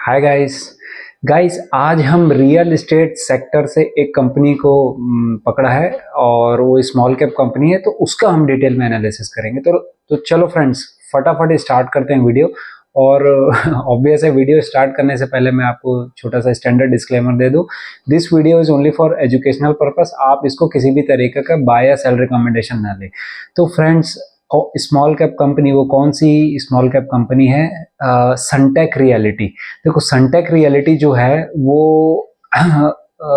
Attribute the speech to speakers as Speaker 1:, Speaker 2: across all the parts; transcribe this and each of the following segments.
Speaker 1: Hi guys. आज हम real estate sector से एक कंपनी को पकड़ा है और वो स्मॉल कैप कंपनी है, तो उसका हम डिटेल में एनालिसिस करेंगे। तो चलो फ्रेंड्स, फटाफट स्टार्ट करते हैं वीडियो। और ऑब्वियस है, वीडियो स्टार्ट करने से पहले मैं आपको छोटा सा स्टैंडर्ड डिस्क्लेमर दे दूं। This video is only for educational purpose. आप इसको किसी भी तरीके का बाय या सेल रिकमेंडेशन ना लें। तो फ्रेंड्स, स्मॉल कैप कंपनी, वो कौन सी स्मॉल कैप कंपनी है? सनटेक रियलिटी। देखो, सनटेक रियलिटी जो है वो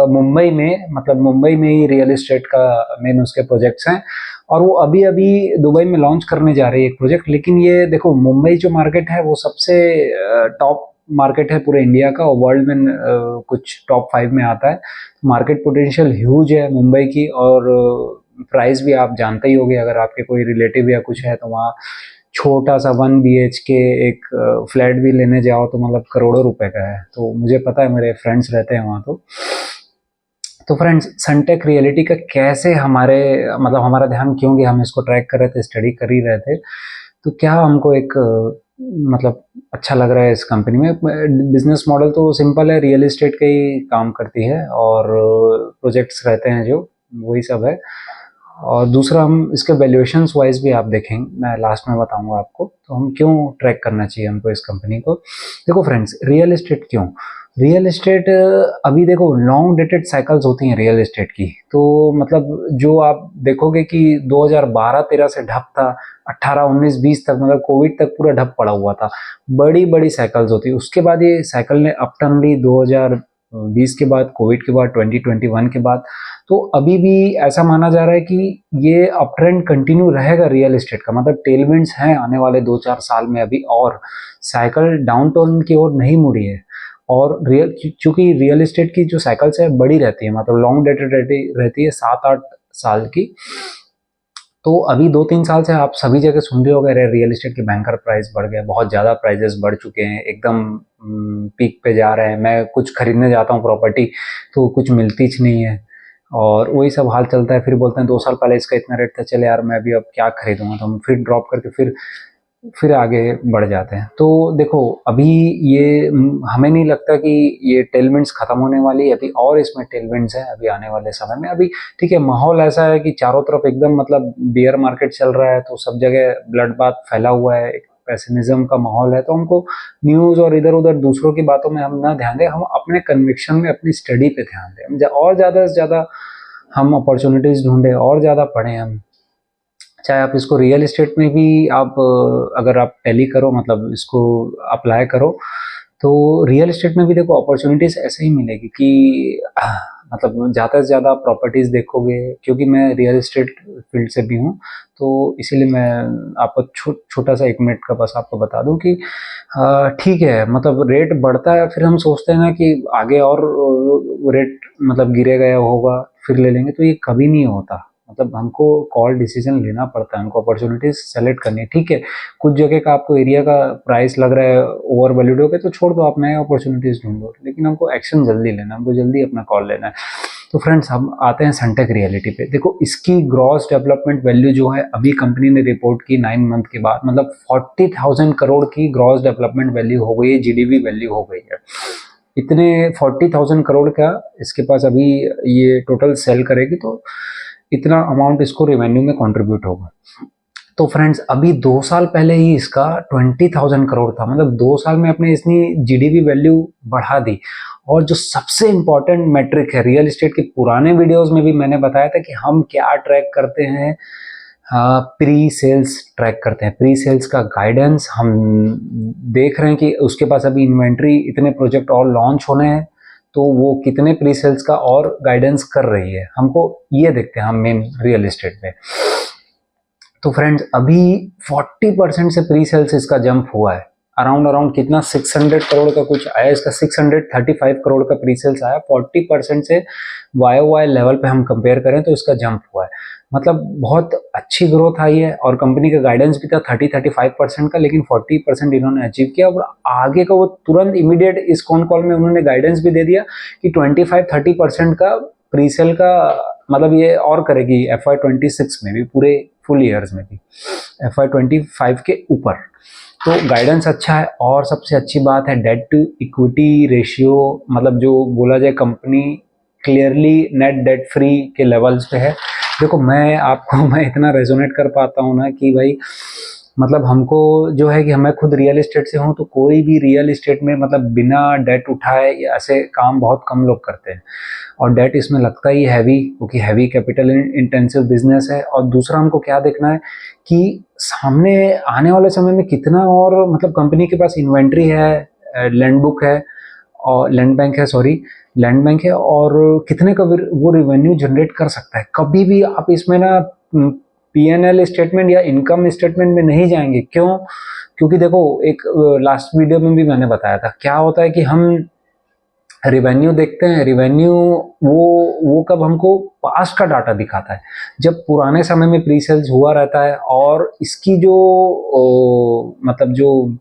Speaker 1: मुंबई में, मतलब मुंबई में ही रियल एस्टेट का मेन उसके प्रोजेक्ट्स हैं। और वो अभी अभी दुबई में लॉन्च करने जा रही है एक प्रोजेक्ट। लेकिन ये देखो, मुंबई जो मार्केट है वो सबसे टॉप मार्केट है पूरे इंडिया का, और वर्ल्ड में कुछ टॉप 5 में आता है। मार्केट पोटेंशियल ह्यूज है मुंबई की। और प्राइस भी आप जानते ही होंगे, अगर आपके कोई रिलेटिव या कुछ है तो वहाँ छोटा सा 1 BHK एक फ्लैट भी लेने जाओ तो मतलब करोड़ों रुपए का है। तो मुझे पता है, मेरे फ्रेंड्स रहते हैं वहाँ। तो फ्रेंड्स, सनटेक रियलिटी का कैसे हमारे, मतलब हमारा ध्यान क्यों गया, हम इसको ट्रैक कर रहे थे, स्टडी कर ही रहे थे। तो क्या हमको एक मतलब अच्छा लग रहा है इस कंपनी में। बिजनेस मॉडल तो सिंपल है, रियल एस्टेट का ही काम करती है और प्रोजेक्ट्स रहते हैं जो, वही सब है। और दूसरा, हम इसके वैल्यूएशंस वाइज भी आप देखेंगे, मैं लास्ट में बताऊंगा आपको। तो हम क्यों ट्रैक करना चाहिए हमको इस कंपनी को। देखो फ्रेंड्स, रियल एस्टेट क्यों, रियल एस्टेट अभी देखो, लॉन्ग डेटेड साइकिल्स होती हैं रियल एस्टेट की। तो मतलब जो आप देखोगे कि 2012-13 से ठप था, 18-19-20 तक, मतलब कोविड तक पूरा ठप पड़ा हुआ था। बड़ी बड़ी साइकिल्स होती है। उसके बाद ये साइकिल ने अपटर्न ली 2020 के बाद, कोविड के बाद, 2021 के बाद। तो अभी भी ऐसा माना जा रहा है कि ये अप ट्रेंड कंटिन्यू रहेगा रियल एस्टेट का, मतलब टेलविंड्स हैं आने वाले 2-4 साल में अभी, और साइकिल डाउन टर्न की ओर नहीं मुड़ी है। और रियल, चूंकि रियल एस्टेट की जो साइकिल्स है बड़ी रहती है, मतलब लॉन्ग डेटेड रहती है, 7-8 साल की। तो अभी 2-3 साल से आप सभी जगह सुन रहे होंगे, रियल एस्टेट के बैंकर प्राइस बढ़ गए, बहुत ज़्यादा प्राइजेस बढ़ चुके हैं, एकदम पीक पे जा रहे हैं। मैं कुछ खरीदने जाता हूँ प्रॉपर्टी तो कुछ मिलती च नहीं है, और वही सब हाल चलता है। फिर बोलते हैं 2 साल पहले इसका इतना रेट था, चले यार मैं अभी अब क्या खरीदूंगा, तो हम फिर ड्रॉप करके फिर आगे बढ़ जाते हैं। तो देखो, अभी ये हमें नहीं लगता कि ये टेलमेंट्स खत्म होने वाली है, अभी और इसमें टेलमेंट्स हैं अभी आने वाले समय में। अभी ठीक है, माहौल ऐसा है कि चारों तरफ एकदम मतलब बियर मार्केट चल रहा है, तो सब जगह ब्लड बाथ फैला हुआ है, एक पेसिमिज्म का माहौल है। तो हमको न्यूज और इधर उधर दूसरों की बातों में हम ना ध्यान दें, हम अपने कन्विक्शन में, अपनी स्टडी पे ध्यान दें। और ज्यादा से ज्यादा हम अपॉर्चुनिटीज ढूंढे, और ज्यादा पढ़ें हम। चाहे आप इसको रियल एस्टेट में भी आप अगर आप टैली करो, मतलब इसको अप्लाई करो, तो रियल एस्टेट में भी देखो अपॉर्चुनिटीज ऐसे ही मिलेगी कि मतलब ज़्यादा से ज़्यादा प्रॉपर्टीज़ देखोगे। क्योंकि मैं रियल एस्टेट फील्ड से भी हूँ, तो इसीलिए मैं आपको छोटा सा 1 मिनट का बस आपको बता दूं कि ठीक है, मतलब रेट बढ़ता है, फिर हम सोचते हैं ना कि आगे और रेट मतलब गिरेगा या होगा, फिर ले लेंगे। तो ये कभी नहीं होता। मतलब हमको कॉल डिसीजन लेना पड़ता है, हमको अपॉर्चुनिटीज सेलेक्ट करनी है। ठीक है, कुछ जगह का आपको एरिया का प्राइस लग रहा है ओवर वैल्यूड हो गया, तो छोड़ दो, आप नए अपॉर्चुनिटीज ढूंढो। लेकिन हमको एक्शन जल्दी लेना, हमको जल्दी अपना कॉल लेना है। तो फ्रेंड्स, हम आते हैं सनटेक रियलिटी पे। देखो, इसकी ग्रॉस डेवलपमेंट वैल्यू जो है, अभी कंपनी ने रिपोर्ट की 9 मंथ के बाद, मतलब 40,000 करोड़ की ग्रॉस डेवलपमेंट वैल्यू हो गई है, जीडीपी वैल्यू हो गई है। इतने 40,000 करोड़ का इसके पास अभी ये टोटल सेल करेगी, तो इतना अमाउंट इसको रेवेन्यू में कंट्रीब्यूट होगा। तो फ्रेंड्स, अभी 2 साल पहले ही इसका 20,000 करोड़ था, मतलब 2 साल में अपने इसने जीडीपी वैल्यू बढ़ा दी। और जो सबसे इंपॉर्टेंट मेट्रिक है रियल एस्टेट के, पुराने वीडियोस में भी मैंने बताया था कि हम क्या ट्रैक करते हैं, प्री सेल्स ट्रैक करते हैं। प्री सेल्स का गाइडेंस हम देख रहे हैं कि उसके पास अभी इन्वेंट्री, इतने प्रोजेक्ट और लॉन्च होने हैं, तो वो कितने प्री सेल्स का और गाइडेंस कर रही है, हमको ये देखते हैं हम मेन रियल एस्टेट में। तो फ्रेंड्स, अभी 40% से प्री सेल्स इसका जंप हुआ है। अराउंड कितना, 600 करोड़ का कुछ आया इसका, 635 करोड़ का प्री सेल्स आया। 40% से वाई लेवल पे हम कंपेयर करें तो इसका जंप हुआ है, मतलब बहुत अच्छी ग्रोथ आई है। और कंपनी का गाइडेंस भी था 30-35% का, लेकिन 40% इन्होंने अचीव किया। और आगे का वो तुरंत इमीडिएट इस कॉन कॉल में उन्होंने गाइडेंस भी दे दिया कि 25-30% का प्री सेल का, मतलब ये और करेगी FY26 में भी, पूरे फुल ईयर्स में भी, FY25 के ऊपर। तो गाइडेंस अच्छा है, और सबसे अच्छी बात है डेट टू इक्विटी रेशियो, मतलब जो बोला जाए company clearly net debt free के लेवल्स पे है। देखो मैं इतना रेजोनेट कर पाता हूँ ना कि भाई मतलब हमको जो है कि मैं खुद रियल एस्टेट से हूँ, तो कोई भी रियल एस्टेट में मतलब बिना डेट उठाए ऐसे काम बहुत कम लोग करते हैं, और डेट इसमें लगता ही हैवी, क्योंकि हैवी कैपिटल इंटेंसिव बिजनेस है। और दूसरा हमको क्या देखना है कि सामने आने वाले समय में कितना, और मतलब कंपनी के पास इन्वेंट्री है, लैंड बुक है, और लैंड बैंक है, सॉरी लैंड बैंक है, और कितने का वो रिवेन्यू जनरेट कर सकता है। कभी भी आप इसमें ना पीएनएल स्टेटमेंट या इनकम स्टेटमेंट में नहीं जाएंगे। क्यों? क्योंकि देखो एक लास्ट वीडियो में भी मैंने बताया था, क्या होता है कि हम रिवेन्यू देखते हैं, रिवेन्यू वो कब हमको पास्ट का डाटा दिखाता है, जब पुराने समय में प्री सेल्स हुआ रहता है। और इसकी जो मतलब जो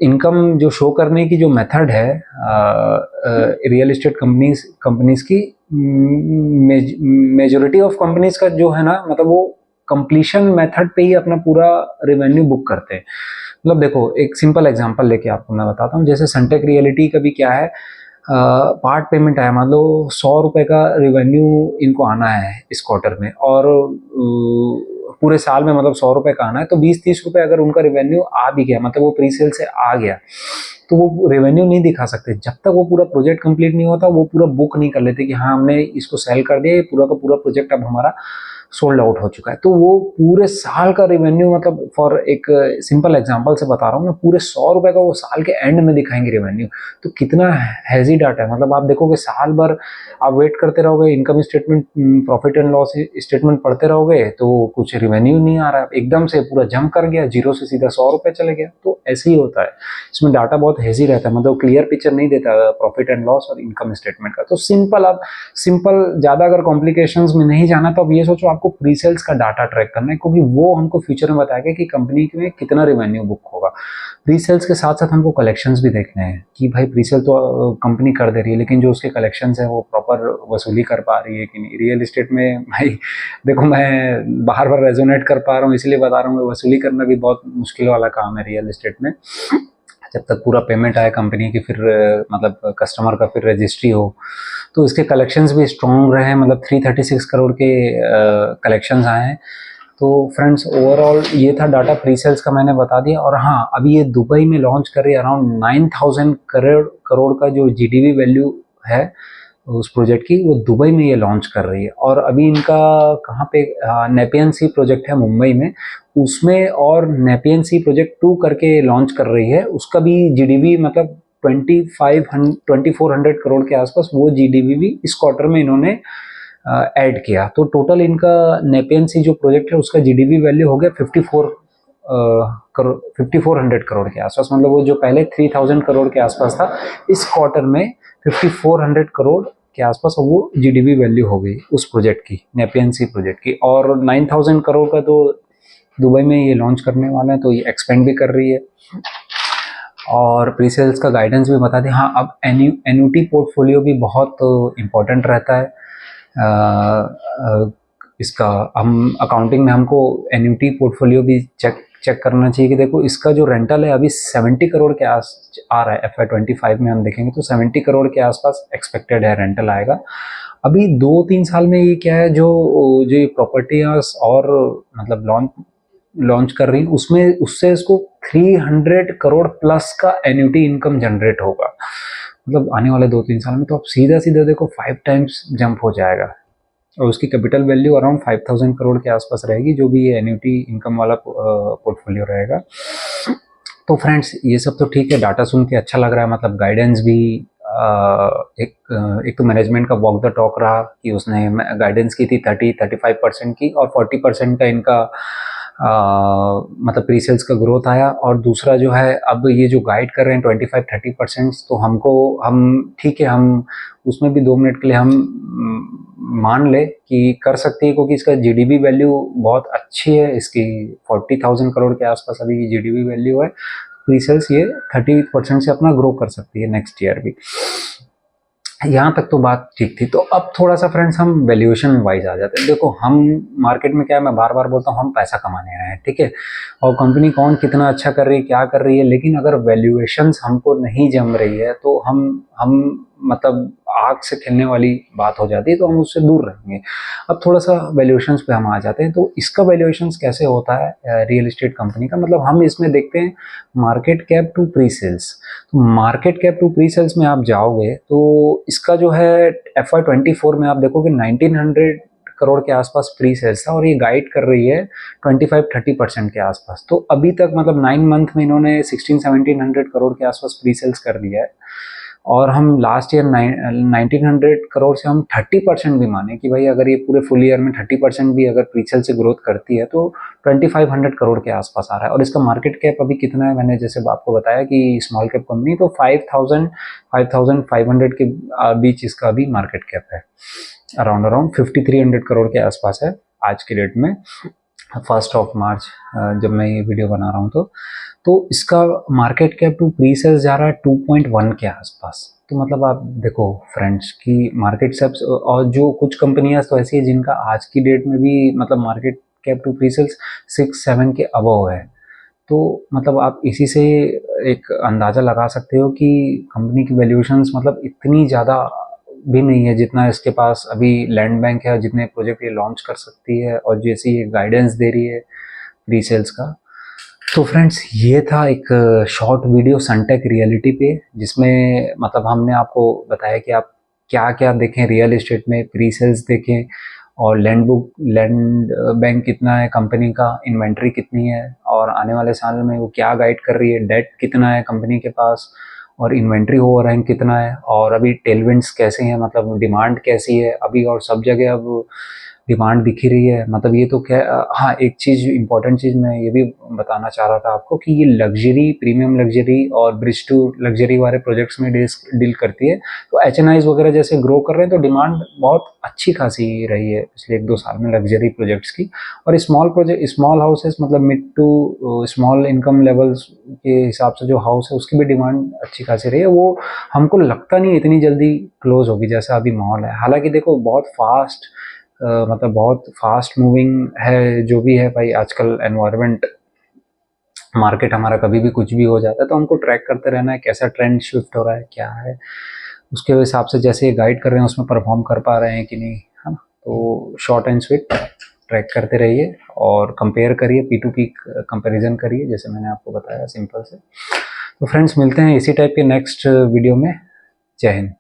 Speaker 1: इनकम जो शो करने की जो मेथड है रियल एस्टेट कंपनीज की, मेजोरिटी ऑफ कंपनीज का जो है ना, मतलब वो कंप्लीशन मेथड पे ही अपना पूरा रिवेन्यू बुक करते हैं। मतलब देखो एक सिंपल एग्जांपल लेके आपको मैं बताता हूँ, जैसे सनटेक रियलिटी का भी क्या है, पार्ट पेमेंट आया, मान लो 100 रुपए का रिवेन्यू इनको आना है इस क्वार्टर में, और पूरे साल में मतलब 100 रुपए का आना है, तो 20-30 रुपए अगर उनका रिवेन्यू आ भी गया, मतलब वो प्री सेल से आ गया, तो वो रेवेन्यू नहीं दिखा सकते जब तक वो पूरा प्रोजेक्ट कंप्लीट नहीं होता। वो पूरा बुक नहीं कर लेते कि हाँ हमने इसको सेल कर दिया, ये पूरा का पूरा प्रोजेक्ट अब हमारा सोल्ड आउट हो चुका है। तो वो पूरे साल का रेवेन्यू, मतलब फॉर एक सिंपल एग्जांपल से बता रहा हूँ मैं, पूरे 100 रुपए का वो साल के एंड में दिखाएंगे रेवेन्यू। तो कितना हैजी डाटा है, मतलब आप देखोगे साल भर आप वेट करते रहोगे, income statement profit and loss statement पढ़ते रहोगे, तो कुछ रेवेन्यू नहीं आ रहा, एकदम से पूरा जंप कर गया, जीरो से सीधा 100 रुपए चले गया। तो ऐसे ही होता है, इसमें डाटा बहुत हैजी रहता है, मतलब क्लियर पिक्चर नहीं देता प्रॉफिट एंड लॉस और इनकम स्टेटमेंट का। तो सिंपल ज़्यादा अगर कॉम्प्लिकेशंस में नहीं जाना, तो अब ये सोचो आपको प्री सेल्स का डाटा ट्रैक करना है, क्योंकि वो हमको फ्यूचर में बताएगा कि कंपनी में कितना रेवेन्यू बुक होगा। प्री सेल्स के साथ साथ हमको कलेक्शंस भी देखने हैं कि भाई प्री सेल तो कंपनी कर दे रही है, लेकिन जो उसके कलेक्शंस है वो प्रॉपर वसूली कर पा रही है कि नहीं। रियल एस्टेट में भाई देखो मैं बार बार रेजोनेट कर पा रहा हूँ, इसलिए बता रहा हूँ, वसूली करना भी बहुत मुश्किल वाला काम है रियल एस्टेट में। जब तक पूरा पेमेंट आए कंपनी की, फिर मतलब कस्टमर का फिर रजिस्ट्री हो, तो इसके कलेक्शंस भी स्ट्रॉन्ग रहे, मतलब 336 करोड़ के कलेक्शंस आए हैं। तो फ्रेंड्स ओवरऑल ये था डाटा प्री सेल्स का, मैंने बता दिया। और हाँ, अभी ये दुबई में लॉन्च कर रही है, अराउंड 9000 करोड़ का जो जीडीवी वैल्यू है उस प्रोजेक्ट की, वो दुबई में ये लॉन्च कर रही है। और अभी इनका कहाँ पे, नेपियन सी प्रोजेक्ट है मुंबई में, उसमें, और नेपियन सी प्रोजेक्ट 2 करके लॉन्च कर रही है, उसका भी जीडीवी मतलब 2400 करोड़ के आसपास वो जीडीवी भी इस क्वार्टर में इन्होंने ऐड किया। तो टोटल इनका नेपियन सी जो प्रोजेक्ट है उसका जीडीवी वैल्यू हो गया 5400 करोड़ के आसपास, मतलब वो जो पहले 3000 करोड़ के आसपास था, इस क्वार्टर में 5400 करोड़ के आसपास वो जीडीवी वैल्यू हो गई उस प्रोजेक्ट की, नेपियन सी प्रोजेक्ट की। और 9000 करोड़ का तो दुबई में ये लॉन्च करने वाला है, तो ये एक्सपेंड भी कर रही है। और प्री सेल्स का गाइडेंस भी बता दें। हाँ, अब एन्युटी पोर्टफोलियो भी बहुत इम्पोर्टेंट रहता है। इसका हम अकाउंटिंग में हमको एन्युटी पोर्टफोलियो भी चेक करना चाहिए कि देखो इसका जो रेंटल है अभी 70 करोड़ के आस आ रहा है। FY25 में हम देखेंगे तो 70 करोड़ के आसपास एक्सपेक्टेड है रेंटल आएगा। अभी 2-3 साल में ये क्या है, जो जो प्रॉपर्टियाँ और मतलब लॉन्च कर रही, उसमें उससे इसको 300 करोड़ प्लस का एन्युटी इनकम जनरेट होगा। मतलब आने वाले 2-3 साल में तो आप सीधा सीधा देखो 5 टाइम्स जंप हो जाएगा, और उसकी कैपिटल वैल्यू अराउंड 5000 करोड़ के आसपास रहेगी, जो भी ये एन्युटी इनकम वाला पोर्टफोलियो रहेगा। तो फ्रेंड्स ये सब तो ठीक है, डाटा सुन के अच्छा लग रहा है, मतलब गाइडेंस भी एक तो मैनेजमेंट का वॉक द टॉक रहा कि उसने गाइडेंस की थी 30-35% की, और 40% का इनका मतलब प्री सेल्स का ग्रोथ आया। और दूसरा जो है, अब ये जो गाइड कर रहे हैं 25-30%, तो हम ठीक है, हम उसमें भी 2 मिनट के लिए हम मान ले कि कर सकती है, क्योंकि इसका जीडीबी वैल्यू बहुत अच्छी है, इसकी 40,000 करोड़ के आसपास अभी जीडीबी वैल्यू है। प्री सेल्स ये 30% से अपना ग्रो कर सकती है नेक्स्ट ईयर भी। यहाँ तक तो बात ठीक थी। तो अब थोड़ा सा फ्रेंड्स हम वैल्यूएशन वाइज आ जाते हैं। देखो हम मार्केट में क्या है, मैं बार बार बोलता हूँ, हम पैसा कमाने आए हैं, ठीक है, और कंपनी कौन कितना अच्छा कर रही है, क्या कर रही है, लेकिन अगर वैल्यूएशंस हमको नहीं जम रही है तो हम मतलब आग से खेलने वाली बात हो जाती है, तो हम उससे दूर रहेंगे। अब थोड़ा सा वैल्यूएशंस पे हम आ जाते हैं। तो इसका वैल्यूएशंस कैसे होता है रियल एस्टेट कंपनी का, मतलब हम इसमें देखते हैं market cap to pre sales. तो market cap to pre sales में आप जाओगे तो इसका जो है FY24 में आप देखोगे 1900 करोड़ के आसपास प्री सेल्स था, और ये गाइड कर रही है 25-30% के आसपास। तो अभी तक मतलब 9 मंथ में इन्होंने 1600-1700 करोड़ के आसपास प्री सेल्स कर दिया है। और हम लास्ट ईयर 1900 करोड़ से हम 30% भी माने कि भाई अगर ये पूरे फुल ईयर में 30% भी अगर प्री सेल से ग्रोथ करती है तो 2500 करोड़ के आसपास आ रहा है। और इसका मार्केट कैप अभी कितना है, मैंने जैसे आपको बताया कि स्मॉल कैप कंपनी, तो 5500 के बीच इसका अभी मार्केट कैप है। अराउंड 5300 करोड़ के आसपास है आज की डेट में, 1 मार्च जब मैं ये वीडियो बना रहा हूँ। तो इसका market cap to pre sales जा रहा है 2.1 के आसपास। तो मतलब आप देखो फ्रेंड्स की मार्केट कैप, और जो कुछ कंपनियां तो ऐसी है जिनका आज की डेट में भी मतलब market cap to pre sales 6-7 के अबव है। तो मतलब आप इसी से एक अंदाज़ा लगा सकते हो कि कंपनी की वैल्यूएशंस मतलब इतनी ज़्यादा भी नहीं है जितना इसके पास अभी लैंड बैंक है, जितने प्रोजेक्ट ये लॉन्च कर सकती है और जैसी ये गाइडेंस दे रही है प्री सेल्स का। तो फ्रेंड्स ये था एक शॉर्ट वीडियो सनटेक रियलिटी पे, जिसमें मतलब हमने आपको बताया कि आप क्या क्या देखें रियल एस्टेट में, प्री सेल्स देखें, और लैंड बैंक कितना है कंपनी का, इन्वेंट्री कितनी है, और आने वाले साल में वो क्या गाइड कर रही है, डेट कितना है कंपनी के पास, और इन्वेंट्री ओवर हैंग कितना है, और अभी टेलविंड्स कैसे हैं, मतलब डिमांड कैसी है अभी, और सब जगह अब डिमांड दिख ही रही है। मतलब ये तो क्या, हाँ एक चीज़ इंपॉर्टेंट चीज़ मैं ये भी बताना चाह रहा था आपको कि ये लग्जरी, प्रीमियम लग्जरी और ब्रिज टू लग्जरी वाले प्रोजेक्ट्स में डील करती है। तो HNIs वगैरह जैसे ग्रो कर रहे हैं तो डिमांड बहुत अच्छी खासी रही है पिछले 1-2 साल में लग्जरी प्रोजेक्ट्स की। और स्मॉल हाउसेस मतलब mid to small income levels के हिसाब से जो हाउस है उसकी भी डिमांड अच्छी खासी रही है। वो हमको लगता नहीं इतनी जल्दी क्लोज होगी जैसा अभी माहौल है। हालांकि देखो बहुत फास्ट मतलब बहुत फास्ट मूविंग है जो भी है भाई आजकल एनवायरनमेंट, मार्केट हमारा कभी भी कुछ भी हो जाता है, तो हमको ट्रैक करते रहना है कैसा ट्रेंड शिफ्ट हो रहा है, क्या है, उसके हिसाब से जैसे ये गाइड कर रहे हैं उसमें परफॉर्म कर पा रहे हैं कि नहीं, है ना। तो शॉर्ट एंड स्वीट ट्रैक करते रहिए और कंपेयर करिए, P2P कंपैरिजन करिए जैसे मैंने आपको बताया सिंपल से। तो फ्रेंड्स मिलते हैं इसी टाइप के नेक्स्ट वीडियो में। जय हिंद।